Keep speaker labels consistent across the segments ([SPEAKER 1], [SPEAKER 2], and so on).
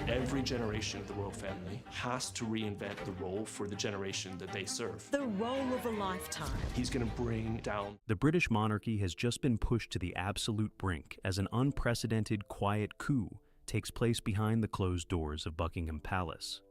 [SPEAKER 1] Every generation of the royal family has to reinvent the role for the generation that they serve.
[SPEAKER 2] The role of a lifetime.
[SPEAKER 1] He's going to bring down.
[SPEAKER 3] The British monarchy has just been pushed to the absolute brink as an unprecedented quiet coup takes place behind the closed doors of Buckingham Palace.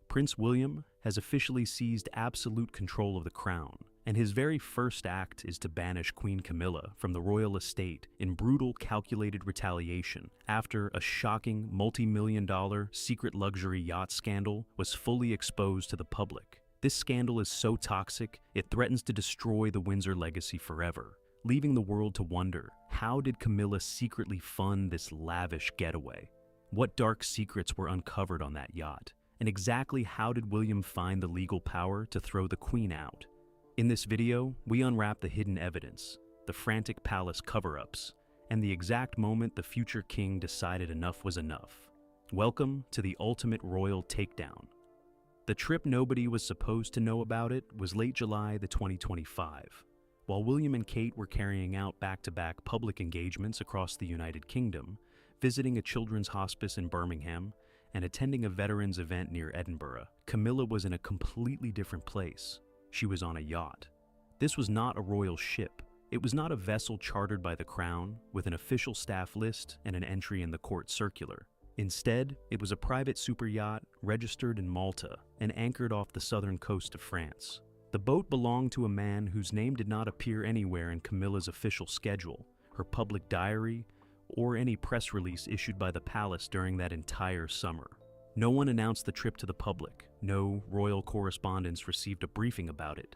[SPEAKER 3] Prince William has officially seized absolute control of the crown, and his very first act is to banish Queen Camilla from the royal estate in brutal, calculated retaliation after a shocking multi-million-dollar secret luxury yacht scandal was fully exposed to the public. This scandal is so toxic, it threatens to destroy the Windsor legacy forever, leaving the world to wonder, how did Camilla secretly fund this lavish getaway? What dark secrets were uncovered on that yacht? And exactly how did William find the legal power to throw the Queen out? In this video, we unwrap the hidden evidence, the frantic palace cover-ups, and the exact moment the future king decided enough was enough. Welcome to the ultimate royal takedown. The trip nobody was supposed to know about it was late July 2025. While William and Kate were carrying out back-to-back public engagements across the United Kingdom, visiting a children's hospice in Birmingham, and attending a veterans event near Edinburgh, Camilla was in a completely different place. She was on a yacht. This was not a royal ship. It was not a vessel chartered by the crown with an official staff list and an entry in the court circular. Instead, it was a private super yacht registered in Malta and anchored off the southern coast of France. The boat belonged to a man whose name did not appear anywhere in Camilla's official schedule, her public diary, or any press release issued by the palace during that entire summer. No one announced the trip to the public. No royal correspondents received a briefing about it.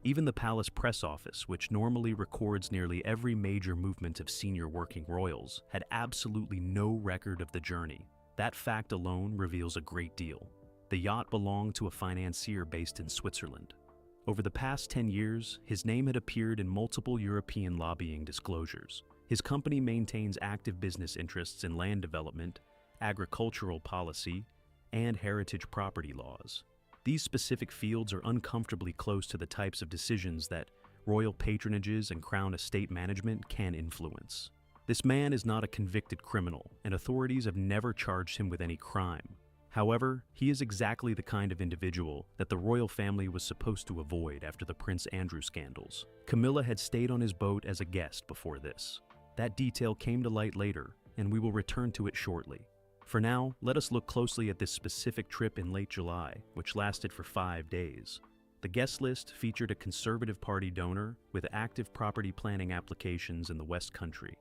[SPEAKER 3] Even the palace press office, which normally records nearly every major movement of senior working royals, had absolutely no record of the journey. That fact alone reveals a great deal. The yacht belonged to a financier based in Switzerland. Over the past 10 years, his name had appeared in multiple European lobbying disclosures. His company maintains active business interests in land development, agricultural policy, and heritage property laws. These specific fields are uncomfortably close to the types of decisions that royal patronages and crown estate management can influence. This man is not a convicted criminal, and authorities have never charged him with any crime. However, he is exactly the kind of individual that the royal family was supposed to avoid after the Prince Andrew scandals. Camilla had stayed on his boat as a guest before this. That detail came to light later, and we will return to it shortly. For now, let us look closely at this specific trip in late July, which lasted for 5 days. The guest list featured a Conservative Party donor with active property planning applications in the West Country.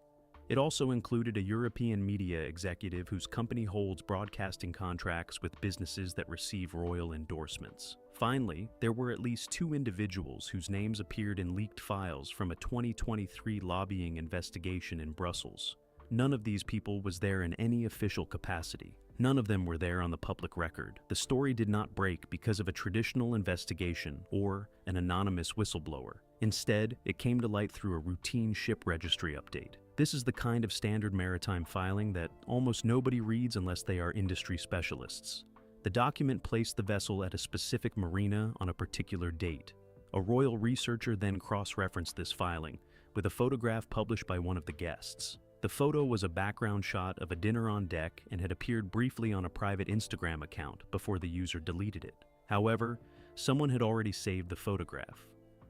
[SPEAKER 3] It also included a European media executive whose company holds broadcasting contracts with businesses that receive royal endorsements. Finally, there were at least 2 individuals whose names appeared in leaked files from a 2023 lobbying investigation in Brussels. None of these people was there in any official capacity. None of them were there on the public record. The story did not break because of a traditional investigation or an anonymous whistleblower. Instead, it came to light through a routine ship registry update. This is the kind of standard maritime filing that almost nobody reads unless they are industry specialists. The document placed the vessel at a specific marina on a particular date. A royal researcher then cross-referenced this filing with a photograph published by one of the guests. The photo was a background shot of a dinner on deck and had appeared briefly on a private Instagram account before the user deleted it. However, someone had already saved the photograph.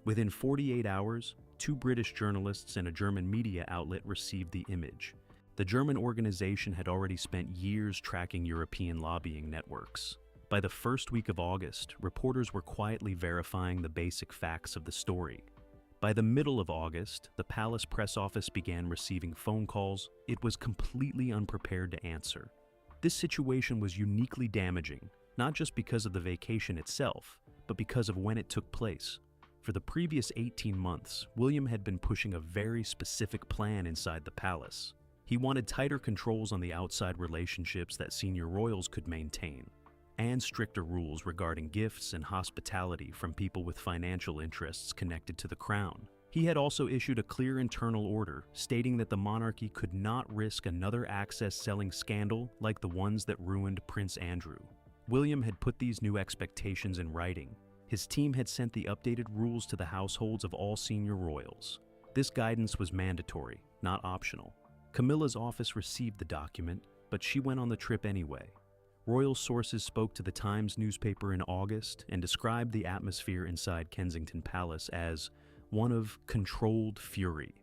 [SPEAKER 3] Within 48 hours, 2 British journalists and a German media outlet received the image. The German organization had already spent years tracking European lobbying networks. By the first week of August, reporters were quietly verifying the basic facts of the story. By the middle of August, the palace press office began receiving phone calls it was completely unprepared to answer. This situation was uniquely damaging, not just because of the vacation itself, but because of when it took place. For the previous 18 months, William had been pushing a very specific plan inside the palace. He wanted tighter controls on the outside relationships that senior royals could maintain, and stricter rules regarding gifts and hospitality from people with financial interests connected to the crown. He had also issued a clear internal order stating that the monarchy could not risk another access-selling scandal like the ones that ruined Prince Andrew. William had put these new expectations in writing. His team had sent the updated rules to the households of all senior royals. This guidance was mandatory, not optional. Camilla's office received the document, but she went on the trip anyway. Royal sources spoke to the Times newspaper in August and described the atmosphere inside Kensington Palace as one of controlled fury.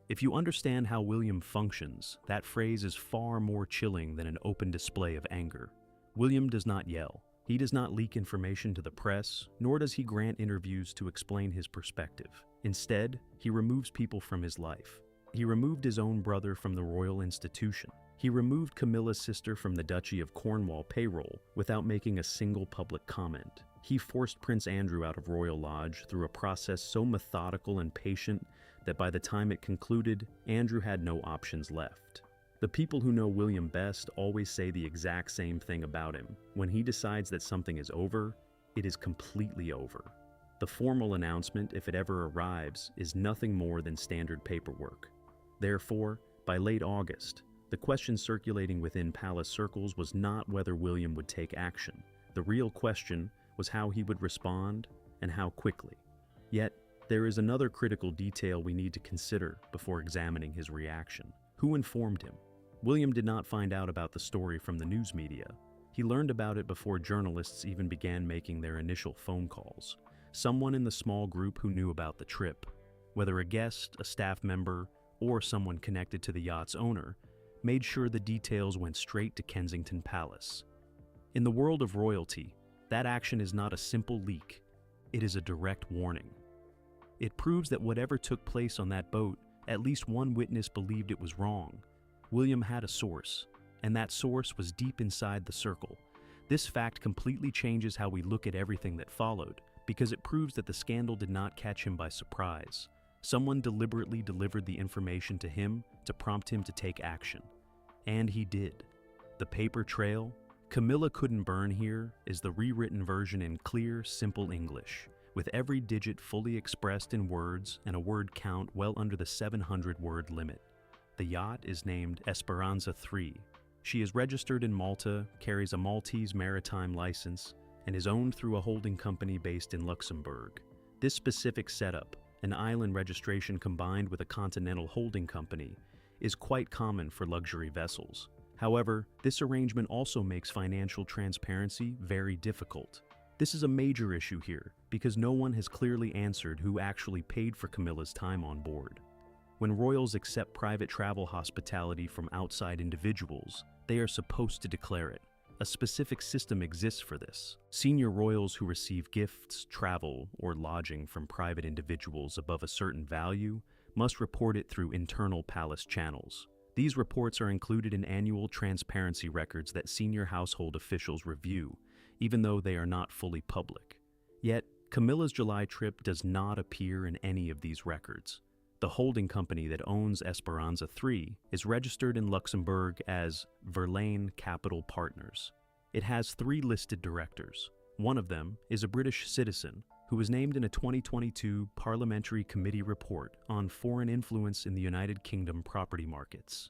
[SPEAKER 3] If you understand how William functions, that phrase is far more chilling than an open display of anger. William does not yell. He does not leak information to the press, nor does he grant interviews to explain his perspective. Instead, he removes people from his life. He removed his own brother from the royal institution. He removed Camilla's sister from the Duchy of Cornwall payroll without making a single public comment. He forced Prince Andrew out of Royal Lodge through a process so methodical and patient that by the time it concluded, Andrew had no options left. The people who know William best always say the exact same thing about him. When he decides that something is over, it is completely over. The formal announcement, if it ever arrives, is nothing more than standard paperwork. Therefore, by late August, the question circulating within palace circles was not whether William would take action. The real question was how he would respond and how quickly. Yet, there is another critical detail we need to consider before examining his reaction. Who informed him? William did not find out about the story from the news media. He learned about it before journalists even began making their initial phone calls. Someone in the small group who knew about the trip, whether a guest, a staff member, or someone connected to the yacht's owner, made sure the details went straight to Kensington Palace. In the world of royalty, that action is not a simple leak, it is a direct warning. It proves that whatever took place on that boat, at least one witness believed it was wrong. William had a source, and that source was deep inside the circle. This fact completely changes how we look at everything that followed, because it proves that the scandal did not catch him by surprise. Someone deliberately delivered the information to him to prompt him to take action. And he did. The paper trail, Camilla couldn't burn here, is the rewritten version in clear, simple English, with every digit fully expressed in words and a word count well under the 700-word limit. The yacht is named Esperanza III. She is registered in Malta, carries a Maltese maritime license, and is owned through a holding company based in Luxembourg. This specific setup, an island registration combined with a continental holding company, is quite common for luxury vessels. However, this arrangement also makes financial transparency very difficult. This is a major issue here, because no one has clearly answered who actually paid for Camilla's time on board. When royals accept private travel hospitality from outside individuals, they are supposed to declare it. A specific system exists for this. Senior royals who receive gifts, travel, or lodging from private individuals above a certain value must report it through internal palace channels. These reports are included in annual transparency records that senior household officials review, even though they are not fully public. Yet, Camilla's July trip does not appear in any of these records. The holding company that owns Esperanza III is registered in Luxembourg as Verlaine Capital Partners. It has 3 listed directors. One of them is a British citizen who was named in a 2022 Parliamentary Committee report on foreign influence in the United Kingdom property markets.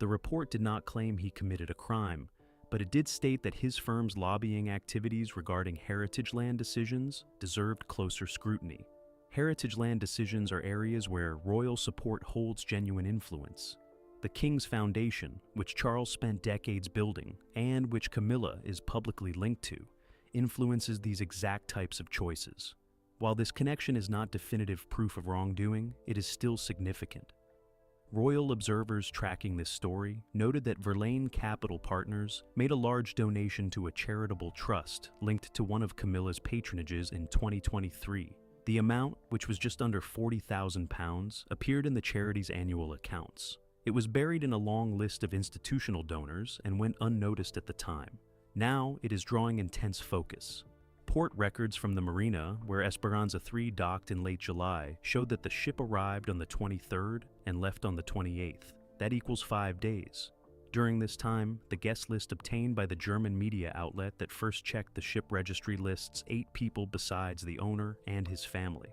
[SPEAKER 3] The report did not claim he committed a crime, but it did state that his firm's lobbying activities regarding heritage land decisions deserved closer scrutiny. Heritage land decisions are areas where royal support holds genuine influence. The King's Foundation, which Charles spent decades building, and which Camilla is publicly linked to, influences these exact types of choices. While this connection is not definitive proof of wrongdoing, it is still significant. Royal observers tracking this story noted that Verlaine Capital Partners made a large donation to a charitable trust linked to one of Camilla's patronages in 2023. The amount, which was just under £40,000, appeared in the charity's annual accounts. It was buried in a long list of institutional donors and went unnoticed at the time. Now it is drawing intense focus. Port records from the marina, where Esperanza III docked in late July, showed that the ship arrived on the 23rd and left on the 28th. That equals 5 days. During this time, the guest list obtained by the German media outlet that first checked the ship registry lists 8 people besides the owner and his family.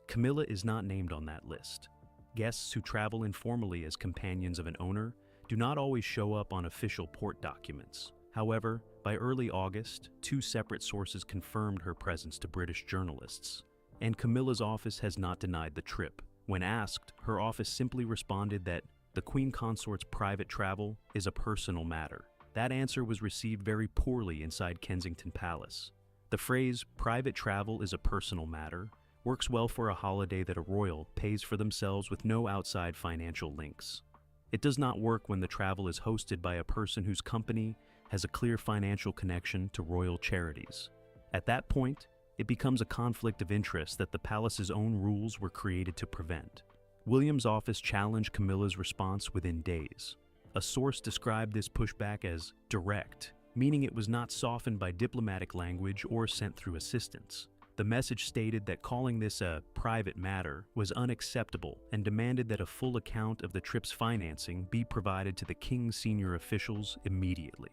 [SPEAKER 3] Camilla is not named on that list. Guests who travel informally as companions of an owner do not always show up on official port documents. However, by early August, 2 separate sources confirmed her presence to British journalists, and Camilla's office has not denied the trip. When asked, her office simply responded that the Queen Consort's private travel is a personal matter. That answer was received very poorly inside Kensington Palace. The phrase, "private travel is a personal matter," works well for a holiday that a royal pays for themselves with no outside financial links. It does not work when the travel is hosted by a person whose company has a clear financial connection to royal charities. At that point, it becomes a conflict of interest that the palace's own rules were created to prevent. William's office challenged Camilla's response within days. A source described this pushback as direct, meaning it was not softened by diplomatic language or sent through assistants. The message stated that calling this a private matter was unacceptable and demanded that a full account of the trip's financing be provided to the king's senior officials immediately.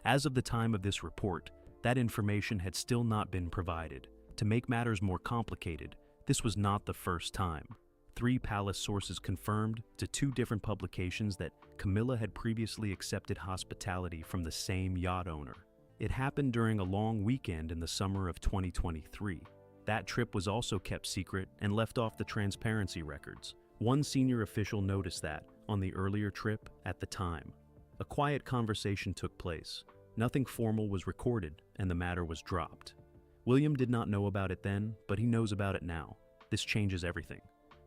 [SPEAKER 3] As of the time of this report, that information had still not been provided. To make matters more complicated, this was not the first time. 3 palace sources confirmed to 2 different publications that Camilla had previously accepted hospitality from the same yacht owner. It happened during a long weekend in the summer of 2023. That trip was also kept secret and left off the transparency records. One senior official noticed that, on the earlier trip, at the time. A quiet conversation took place. Nothing formal was recorded, and the matter was dropped. William did not know about it then, but he knows about it now. This changes everything.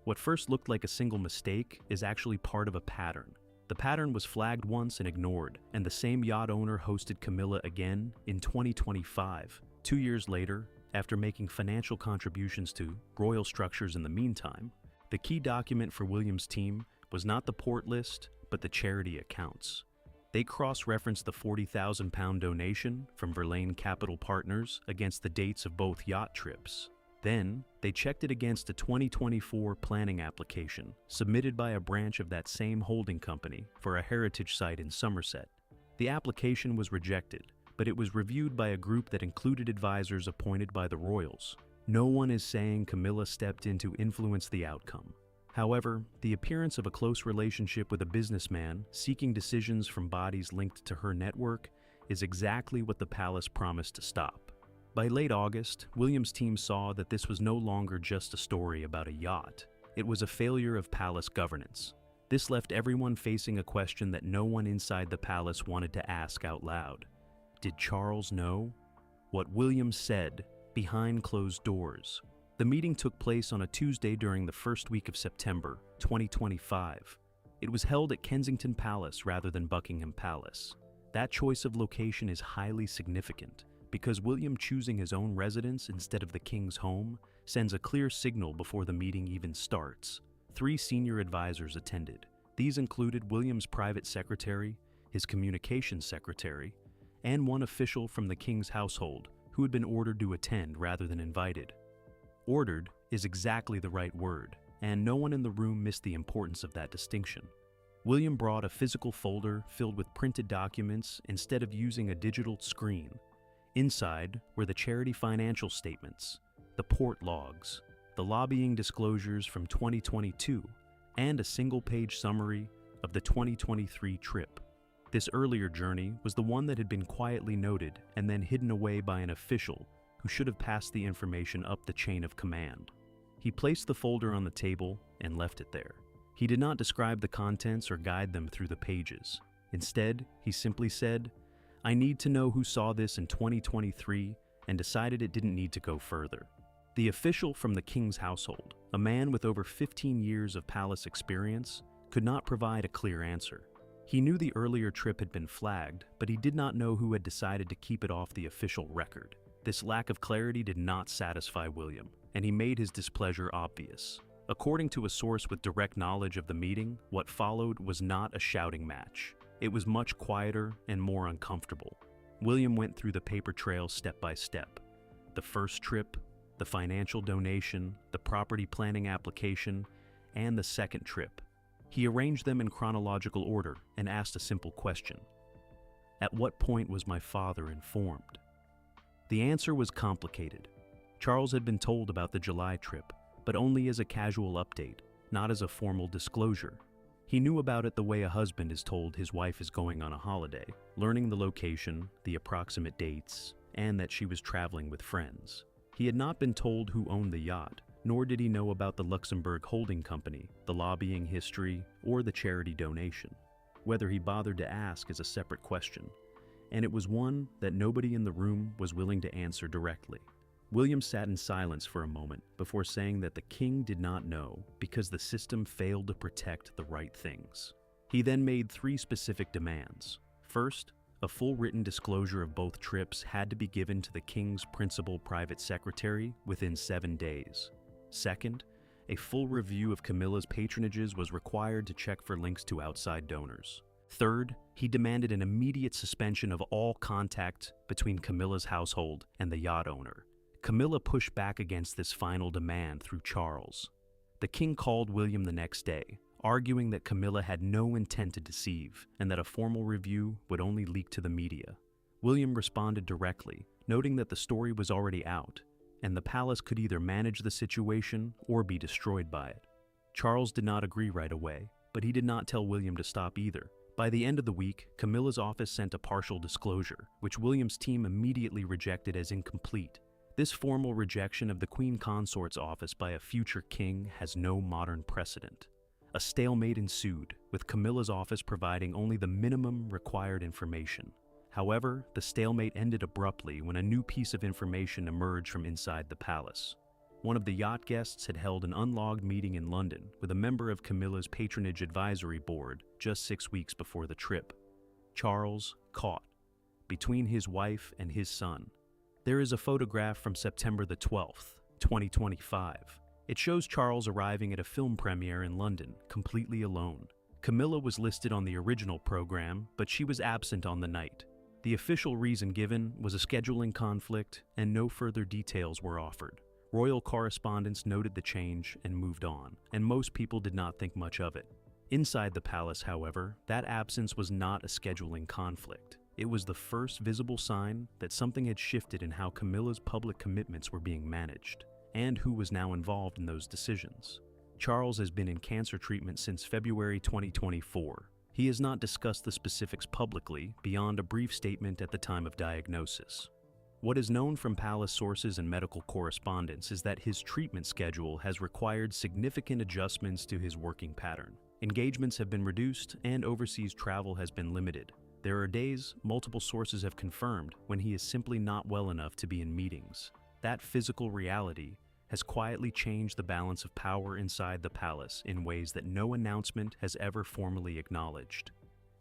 [SPEAKER 3] What first looked like a single mistake is actually part of a pattern. The pattern was flagged once and ignored, and the same yacht owner hosted Camilla again in 2025, 2 years later, after making financial contributions to royal structures in the meantime. The key document for William's team was not the port list, but the charity accounts. They cross-referenced the £40,000 donation from Verlaine Capital Partners against the dates of both yacht trips. Then, they checked it against a 2024 planning application submitted by a branch of that same holding company for a heritage site in Somerset. The application was rejected, but it was reviewed by a group that included advisors appointed by the royals. No one is saying Camilla stepped in to influence the outcome. However, the appearance of a close relationship with a businessman seeking decisions from bodies linked to her network is exactly what the palace promised to stop. By late August, William's team saw that this was no longer just a story about a yacht. It was a failure of palace governance. This left everyone facing a question that no one inside the palace wanted to ask out loud. Did Charles know? What William said behind closed doors. The meeting took place on a Tuesday during the first week of September, 2025. It was held at Kensington Palace rather than Buckingham Palace. That choice of location is highly significant, because William choosing his own residence instead of the king's home sends a clear signal before the meeting even starts. 3 senior advisors attended. These included William's private secretary, his communications secretary, and one official from the king's household who had been ordered to attend rather than invited. Ordered is exactly the right word, and no one in the room missed the importance of that distinction. William brought a physical folder filled with printed documents instead of using a digital screen. Inside were the charity financial statements, the port logs, the lobbying disclosures from 2022, and a single-page summary of the 2023 trip. This earlier journey was the one that had been quietly noted and then hidden away by an official who should have passed the information up the chain of command. He placed the folder on the table and left it there. He did not describe the contents or guide them through the pages. Instead, he simply said, "I need to know who saw this in 2023 and decided it didn't need to go further." The official from the king's household, a man with over 15 years of palace experience, could not provide a clear answer. He knew the earlier trip had been flagged, but he did not know who had decided to keep it off the official record. This lack of clarity did not satisfy William, and he made his displeasure obvious. According to a source with direct knowledge of the meeting, what followed was not a shouting match. It was much quieter and more uncomfortable. William went through the paper trail step by step. The first trip, the financial donation, the property planning application, and the second trip. He arranged them in chronological order and asked a simple question. At what point was my father informed? The answer was complicated. Charles had been told about the July trip, but only as a casual update, not as a formal disclosure. He knew about it the way a husband is told his wife is going on a holiday, learning the location, the approximate dates, and that she was traveling with friends. He had not been told who owned the yacht, nor did he know about the Luxembourg holding company, the lobbying history, or the charity donation. Whether he bothered to ask is a separate question, and it was one that nobody in the room was willing to answer directly. William sat in silence for a moment before saying that the king did not know because the system failed to protect the right things. He then made 3 specific demands. First, a full written disclosure of both trips had to be given to the king's principal private secretary within 7 days. Second, a full review of Camilla's patronages was required to check for links to outside donors. Third, he demanded an immediate suspension of all contact between Camilla's household and the yacht owner. Camilla pushed back against this final demand through Charles. The king called William the next day, arguing that Camilla had no intent to deceive and that a formal review would only leak to the media. William responded directly, noting that the story was already out, and the palace could either manage the situation or be destroyed by it. Charles did not agree right away, but he did not tell William to stop either. By the end of the week, Camilla's office sent a partial disclosure, which William's team immediately rejected as incomplete. This formal rejection of the Queen Consort's office by a future king has no modern precedent. A stalemate ensued, with Camilla's office providing only the minimum required information. However, the stalemate ended abruptly when a new piece of information emerged from inside the palace. One of the yacht guests had held an unlogged meeting in London with a member of Camilla's patronage advisory board just 6 weeks before the trip. Charles caught between his wife and his son. There is a photograph from September the 12th, 2025. It shows Charles arriving at a film premiere in London, completely alone. Camilla was listed on the original program, but she was absent on the night. The official reason given was a scheduling conflict, and no further details were offered. Royal correspondents noted the change and moved on, and most people did not think much of it. Inside the palace, however, that absence was not a scheduling conflict. It was the first visible sign that something had shifted in how Camilla's public commitments were being managed, and who was now involved in those decisions. Charles has been in cancer treatment since February 2024. He has not discussed the specifics publicly beyond a brief statement at the time of diagnosis. What is known from palace sources and medical correspondence is that his treatment schedule has required significant adjustments to his working pattern. Engagements have been reduced and overseas travel has been limited. There are days, multiple sources have confirmed, when he is simply not well enough to be in meetings. That physical reality has quietly changed the balance of power inside the palace in ways that no announcement has ever formally acknowledged.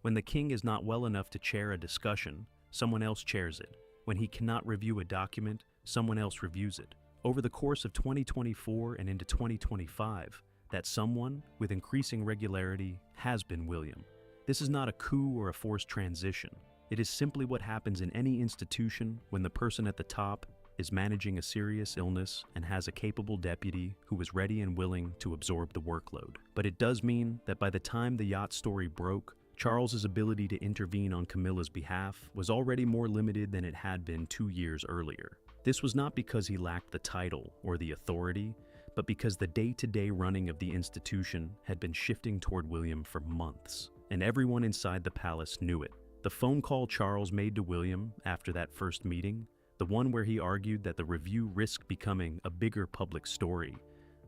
[SPEAKER 3] When the king is not well enough to chair a discussion, someone else chairs it. When he cannot review a document, someone else reviews it. Over the course of 2024 and into 2025, that someone, with increasing regularity, has been William. This is not a coup or a forced transition. It is simply what happens in any institution when the person at the top is managing a serious illness and has a capable deputy who is ready and willing to absorb the workload. But it does mean that by the time the yacht story broke, Charles's ability to intervene on Camilla's behalf was already more limited than it had been 2 years earlier. This was not because he lacked the title or the authority, but because the day-to-day running of the institution had been shifting toward William for months, and everyone inside the palace knew it. The phone call Charles made to William after that first meeting, the one where he argued that the review risked becoming a bigger public story,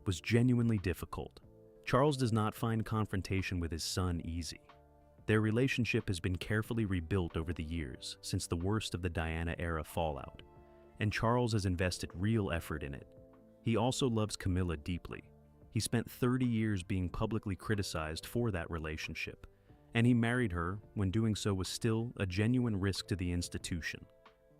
[SPEAKER 3] was genuinely difficult. Charles does not find confrontation with his son easy. Their relationship has been carefully rebuilt over the years since the worst of the Diana-era fallout, and Charles has invested real effort in it. He also loves Camilla deeply. He spent 30 years being publicly criticized for that relationship, and he married her when doing so was still a genuine risk to the institution.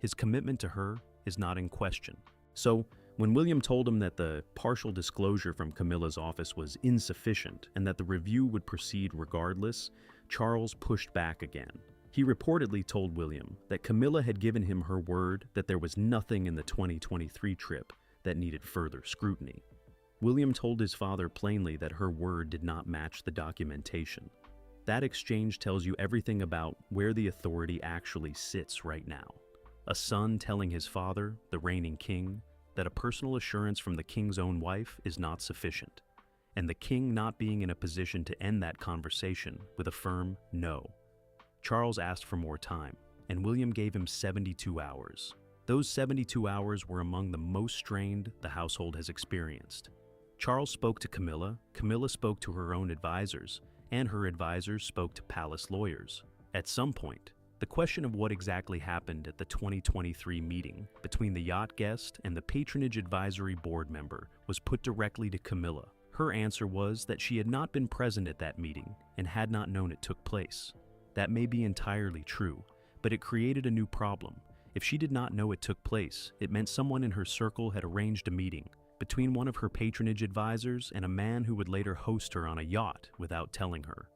[SPEAKER 3] His commitment to her is not in question. So, when William told him that the partial disclosure from Camilla's office was insufficient and that the review would proceed regardless, Charles pushed back again. He reportedly told William that Camilla had given him her word that there was nothing in the 2023 trip that needed further scrutiny. William told his father plainly that her word did not match the documentation. That exchange tells you everything about where the authority actually sits right now. A son telling his father, the reigning king, that a personal assurance from the king's own wife is not sufficient, and the king not being in a position to end that conversation with a firm no. Charles asked for more time, and William gave him 72 hours. Those 72 hours were among the most strained the household has experienced. Charles spoke to Camilla, Camilla spoke to her own advisors, and her advisors spoke to palace lawyers. At some point, The question of what exactly happened at the 2023 meeting between the yacht guest and the patronage advisory board member was put directly to Camilla. Her answer was that she had not been present at that meeting and had not known it took place. That may be entirely true, but it created a new problem. If she did not know it took place, it meant someone in her circle had arranged a meeting between one of her patronage advisors and a man who would later host her on a yacht without telling her.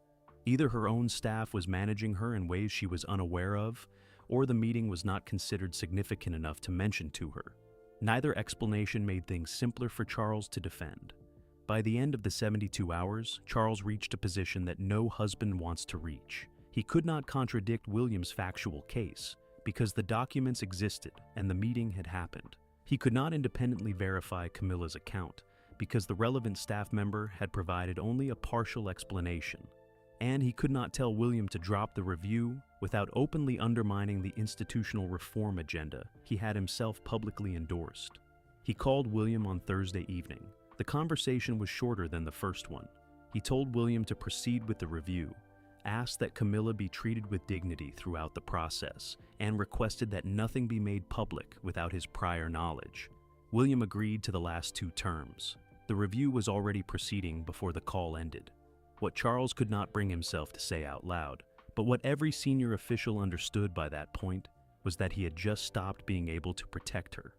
[SPEAKER 3] Either her own staff was managing her in ways she was unaware of, or the meeting was not considered significant enough to mention to her. Neither explanation made things simpler for Charles to defend. By the end of the 72 hours, Charles reached a position that no husband wants to reach. He could not contradict William's factual case, because the documents existed and the meeting had happened. He could not independently verify Camilla's account, because the relevant staff member had provided only a partial explanation. And he could not tell William to drop the review without openly undermining the institutional reform agenda he had himself publicly endorsed. He called William on Thursday evening. The conversation was shorter than the first one. He told William to proceed with the review, asked that Camilla be treated with dignity throughout the process, and requested that nothing be made public without his prior knowledge. William agreed to the last two terms. The review was already proceeding before the call ended. What Charles could not bring himself to say out loud, but what every senior official understood by that point, was that he had just stopped being able to protect her.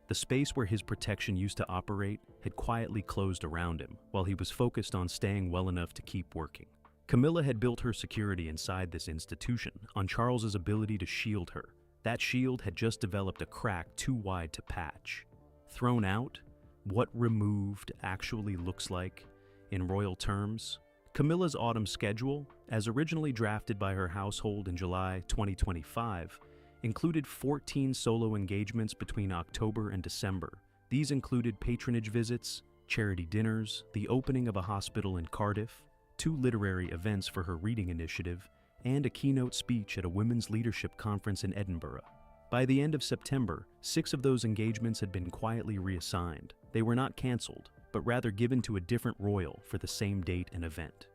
[SPEAKER 3] The space where his protection used to operate had quietly closed around him, while he was focused on staying well enough to keep working. Camilla had built her security inside this institution on Charles's ability to shield her. That shield had just developed a crack too wide to patch. Thrown out, what removed actually looks like, in royal terms. Camilla's autumn schedule, as originally drafted by her household in July 2025, included 14 solo engagements between October and December. These included patronage visits, charity dinners, the opening of a hospital in Cardiff, 2 literary events for her reading initiative, and a keynote speech at a women's leadership conference in Edinburgh. By the end of September, 6 of those engagements had been quietly reassigned. They were not cancelled, but rather given to a different royal for the same date and event.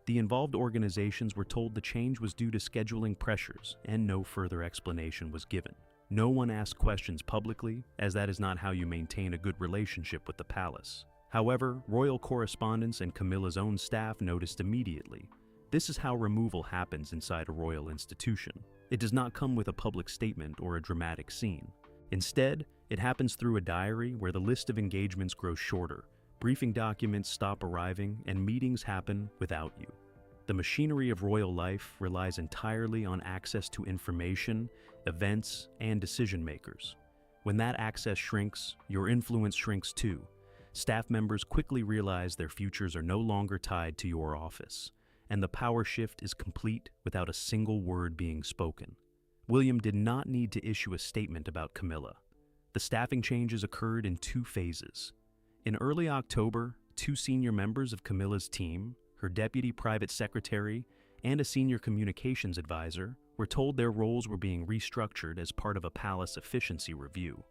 [SPEAKER 3] The involved organizations were told the change was due to scheduling pressures, and no further explanation was given. No one asked questions publicly, as that is not how you maintain a good relationship with the palace. However, royal correspondents and Camilla's own staff noticed immediately. This is how removal happens inside a royal institution. It does not come with a public statement or a dramatic scene. Instead, it happens through a diary where the list of engagements grows shorter, briefing documents stop arriving, and meetings happen without you. The machinery of royal life relies entirely on access to information, events, and decision makers. When that access shrinks, your influence shrinks too. Staff members quickly realize their futures are no longer tied to your office, and the power shift is complete without a single word being spoken. William did not need to issue a statement about Camilla. The staffing changes occurred in 2 phases. In early October, 2 senior members of Camilla's team, her deputy private secretary, and a senior communications advisor, were told their roles were being restructured as part of a palace efficiency review.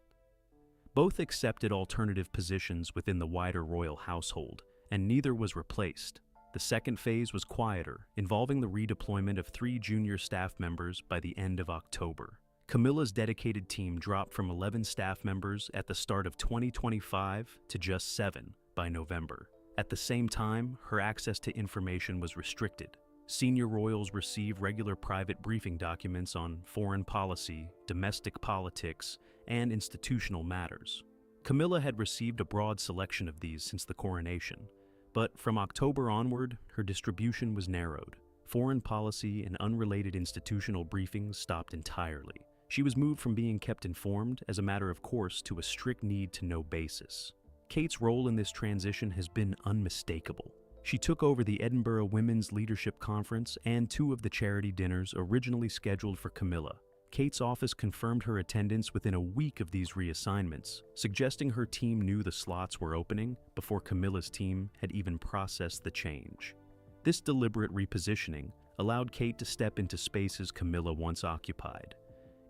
[SPEAKER 3] Both accepted alternative positions within the wider royal household, and neither was replaced. The second phase was quieter, involving the redeployment of 3 junior staff members by the end of October. Camilla's dedicated team dropped from 11 staff members at the start of 2025 to just 7 by November. At the same time, her access to information was restricted. Senior royals receive regular private briefing documents on foreign policy, domestic politics, and institutional matters. Camilla had received a broad selection of these since the coronation, but from October onward, her distribution was narrowed. Foreign policy and unrelated institutional briefings stopped entirely. She was moved from being kept informed as a matter of course to a strict need-to-know basis. Kate's role in this transition has been unmistakable. She took over the Edinburgh Women's Leadership Conference and 2 of the charity dinners originally scheduled for Camilla. Kate's office confirmed her attendance within a week of these reassignments, suggesting her team knew the slots were opening before Camilla's team had even processed the change. This deliberate repositioning allowed Kate to step into spaces Camilla once occupied,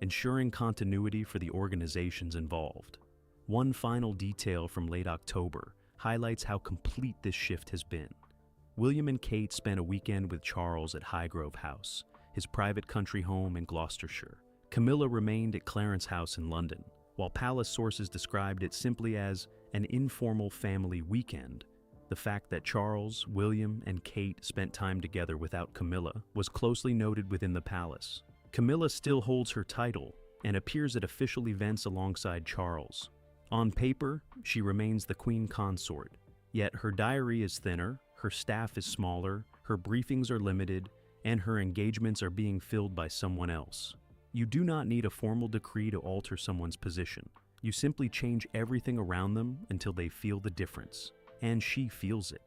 [SPEAKER 3] ensuring continuity for the organizations involved. One final detail from late October highlights how complete this shift has been. William and Kate spent a weekend with Charles at Highgrove House, his private country home in Gloucestershire. Camilla remained at Clarence House in London, while palace sources described it simply as an informal family weekend. The fact that Charles, William, and Kate spent time together without Camilla was closely noted within the palace. Camilla still holds her title and appears at official events alongside Charles. On paper, she remains the queen consort, yet her diary is thinner, her staff is smaller, her briefings are limited, and her engagements are being filled by someone else. You do not need a formal decree to alter someone's position. You simply change everything around them until they feel the difference. And she feels it.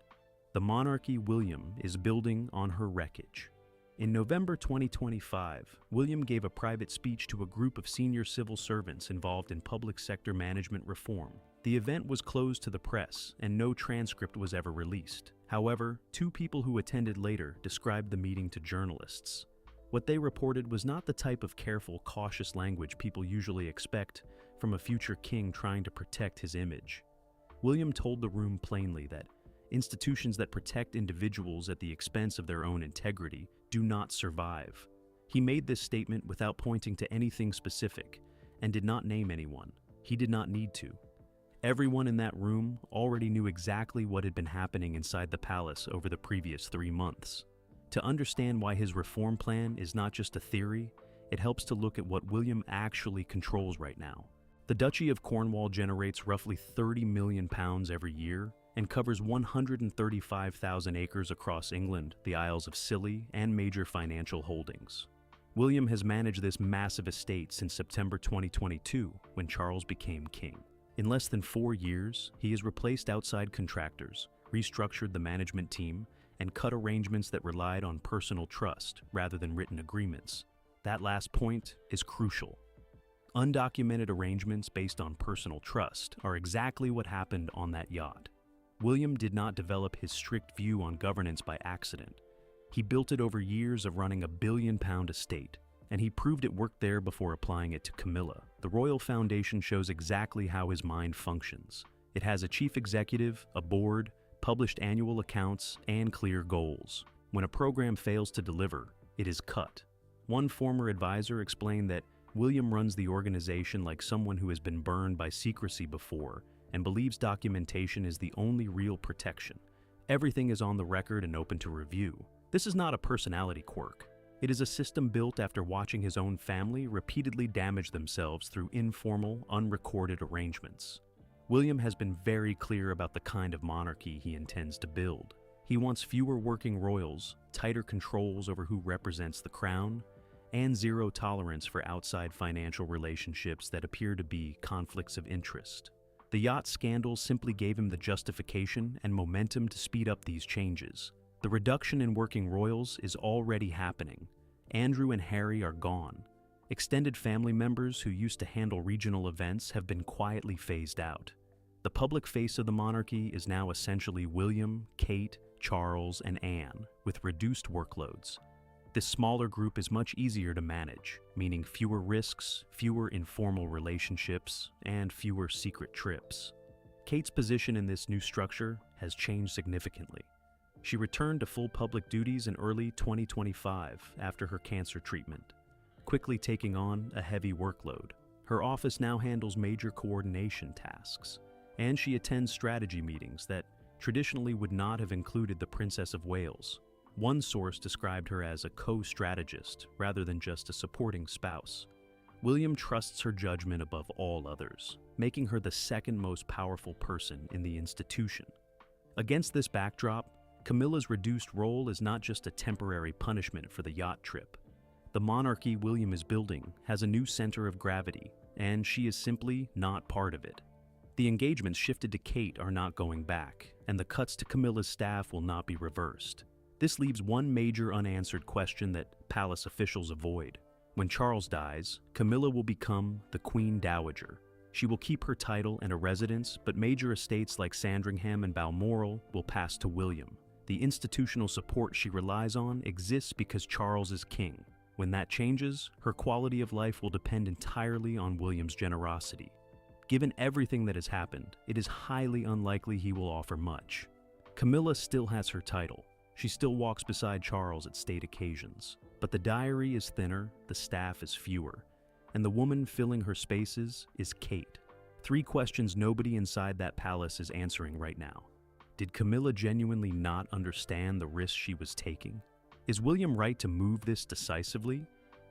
[SPEAKER 3] The monarchy William is building on her wreckage. In November 2025, William gave a private speech to a group of senior civil servants involved in public sector management reform. The event was closed to the press, and no transcript was ever released. However, two people who attended later described the meeting to journalists. What they reported was not the type of careful, cautious language people usually expect from a future king trying to protect his image. William told the room plainly that institutions that protect individuals at the expense of their own integrity do not survive. He made this statement without pointing to anything specific and did not name anyone. He did not need to. Everyone in that room already knew exactly what had been happening inside the palace over the previous 3 months. To understand why his reform plan is not just a theory, it helps to look at what William actually controls right now. The Duchy of Cornwall generates roughly £30 million every year and covers 135,000 acres across England, the Isles of Scilly, and major financial holdings. William has managed this massive estate since September 2022, when Charles became king. In less than 4 years, he has replaced outside contractors, restructured the management team, and cut arrangements that relied on personal trust rather than written agreements. That last point is crucial. Undocumented arrangements based on personal trust are exactly what happened on that yacht. William did not develop his strict view on governance by accident. He built it over years of running a £1 billion estate, and he proved it worked there before applying it to Camilla. The Royal Foundation shows exactly how his mind functions. It has a chief executive, a board, published annual accounts, and clear goals. When a program fails to deliver, it is cut. One former advisor explained that William runs the organization like someone who has been burned by secrecy before and believes documentation is the only real protection. Everything is on the record and open to review. This is not a personality quirk. It is a system built after watching his own family repeatedly damage themselves through informal, unrecorded arrangements. William has been very clear about the kind of monarchy he intends to build. He wants fewer working royals, tighter controls over who represents the crown, and zero tolerance for outside financial relationships that appear to be conflicts of interest. The yacht scandal simply gave him the justification and momentum to speed up these changes. The reduction in working royals is already happening. Andrew and Harry are gone. Extended family members who used to handle regional events have been quietly phased out. The public face of the monarchy is now essentially William, Kate, Charles, and Anne, with reduced workloads. This smaller group is much easier to manage, meaning fewer risks, fewer informal relationships, and fewer secret trips. Kate's position in this new structure has changed significantly. She returned to full public duties in early 2025 after her cancer treatment, quickly taking on a heavy workload. Her office now handles major coordination tasks, and she attends strategy meetings that traditionally would not have included the Princess of Wales. One source described her as a co-strategist rather than just a supporting spouse. William trusts her judgment above all others, making her the second most powerful person in the institution. Against this backdrop, Camilla's reduced role is not just a temporary punishment for the yacht trip. The monarchy William is building has a new center of gravity, and she is simply not part of it. The engagements shifted to Kate are not going back, and the cuts to Camilla's staff will not be reversed. This leaves one major unanswered question that palace officials avoid. When Charles dies, Camilla will become the Queen Dowager. She will keep her title and a residence, but major estates like Sandringham and Balmoral will pass to William. The institutional support she relies on exists because Charles is king. When that changes, her quality of life will depend entirely on William's generosity. Given everything that has happened, it is highly unlikely he will offer much. Camilla still has her title, She still walks beside Charles at state occasions, but the diary is thinner, the staff is fewer, and the woman filling her spaces is Kate. 3 questions nobody inside that palace is answering right now. Did Camilla genuinely not understand the risk she was taking? Is William right to move this decisively?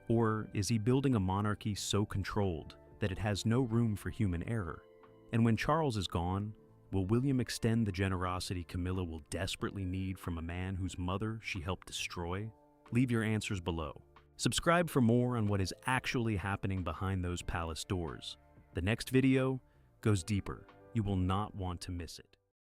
[SPEAKER 3] Or is he building a monarchy so controlled that it has no room for human error? And when Charles is gone, will William extend the generosity Camilla will desperately need from a man whose mother she helped destroy? Leave your answers below. Subscribe for more on what is actually happening behind those palace doors. The next video goes deeper. You will not want to miss it.